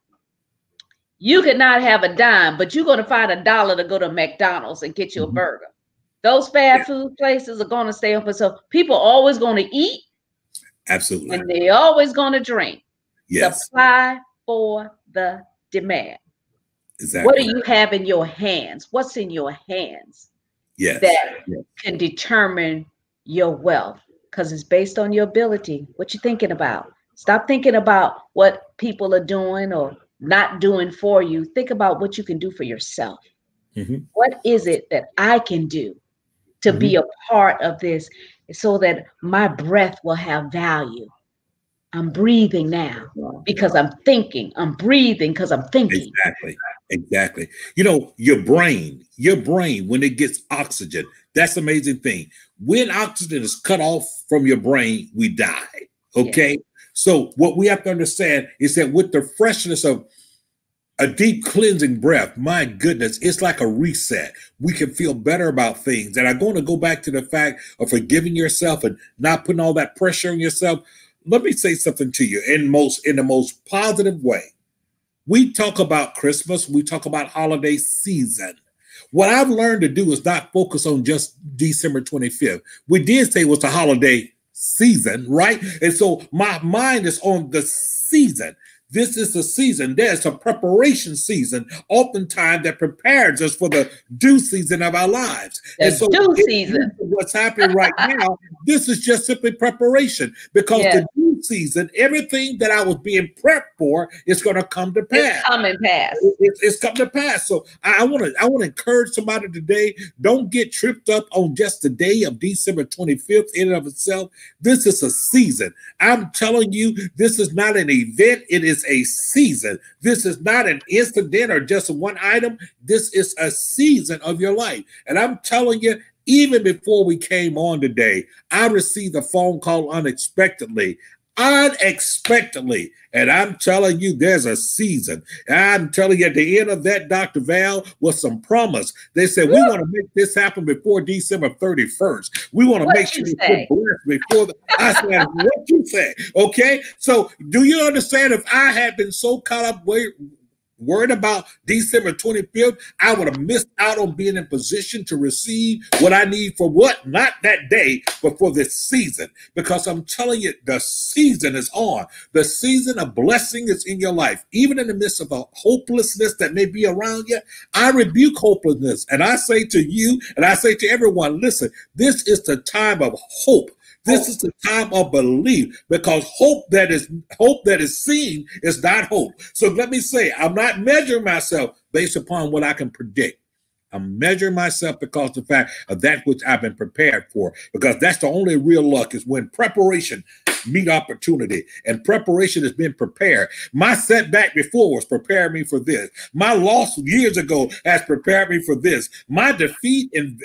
You could not have a dime, but you're going to find $1 to go to McDonald's and get you a burger. Those fast food places are going to stay open. So people are always going to eat. Absolutely. And they're always going to drink. Yes. Supply for the demand. Exactly. What do you have in your hands? What's in your hands? Yes. That can determine your wealth, because it's based on your ability. What you thinking about? Stop thinking about what people are doing or not doing for you. Think about what you can do for yourself. What is it that I can do to be a part of this so that my breath will have value? I'm breathing now because I'm thinking. I'm breathing because I'm thinking. Exactly. You know, your brain, when it gets oxygen, that's the amazing thing. When oxygen is cut off from your brain, we die. Okay. Yeah. So what we have to understand is that with the freshness of a deep cleansing breath, my goodness, it's like a reset. We can feel better about things. And I'm going to go back to the fact of forgiving yourself and not putting all that pressure on yourself. Let me say something to you in the most positive way. We talk about Christmas. We talk about holiday season. What I've learned to do is not focus on just December 25th. We did say it was a holiday season, right? And so my mind is on the season. This is the season. There's a preparation season, oftentimes, that prepares us for the due season of our lives. And so due season. What's happening right now, this is just simply preparation, because the due season, everything that I was being prepped for is going to come to pass. It's coming past. It's come to pass. So I want to encourage somebody today. Don't get tripped up on just the day of December 25th in and of itself. This is a season. I'm telling you, this is not an event. It is a season. This is not an incident or just one item. This is a season of your life. And I'm telling you, even before we came on today, I received a phone call unexpectedly. And I'm telling you, there's a season. I'm telling you, at the end of that, Dr. Val, was some promise. They said, we want to make this happen before December 31st. We want to make sure we're blessed before I said, what you say? Okay. So do you understand, if I had been so caught up worried about December 25th, I would have missed out on being in position to receive what I need for not that day, but for this season. Because I'm telling you, the season is on. The season of blessing is in your life. Even in the midst of a hopelessness that may be around you, I rebuke hopelessness. And I say to you, and I say to everyone, listen, this is the time of hope. This is the time of belief, because hope that is seen is not hope. So let me say, I'm not measuring myself based upon what I can predict. I'm measuring myself because of the fact of that which I've been prepared for, because that's the only real luck, is when preparation meet opportunity, and preparation has been prepared. My setback before was preparing me for this. My loss years ago has prepared me for this. My defeat in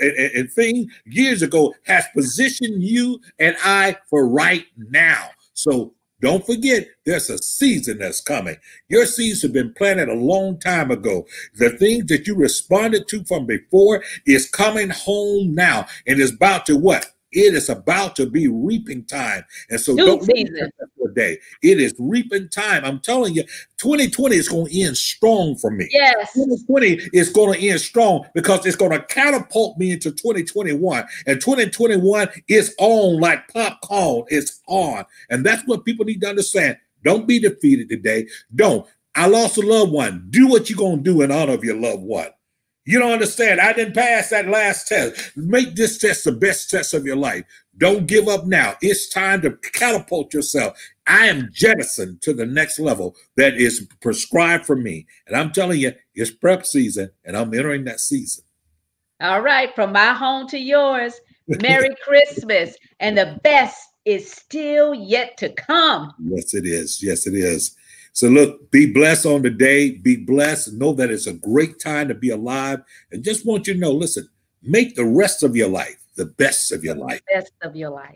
thing years ago has positioned you and I for right now. So don't forget, there's a season that's coming. Your seeds have been planted a long time ago. The things that you responded to from before is coming home now, and is about to what? It is about to be reaping time. And so don't season. Day. It is reaping time. I'm telling you, 2020 is going to end strong for me. Yes. 2020 is going to end strong, because it's going to catapult me into 2021. And 2021 is on like popcorn. It's on. And that's what people need to understand. Don't be defeated today. Don't. I lost a loved one. Do what you're going to do in honor of your loved one. You don't understand. I didn't pass that last test. Make this test the best test of your life. Don't give up now. It's time to catapult yourself. I am jettisoned to the next level that is prescribed for me. And I'm telling you, it's prep season, and I'm entering that season. All right. From my home to yours, Merry Christmas. And the best is still yet to come. Yes, it is. Yes, it is. So look, be blessed on the day. Be blessed. Know that it's a great time to be alive. And just want you to know, listen, make the rest of your life the best of your life. Best of your life.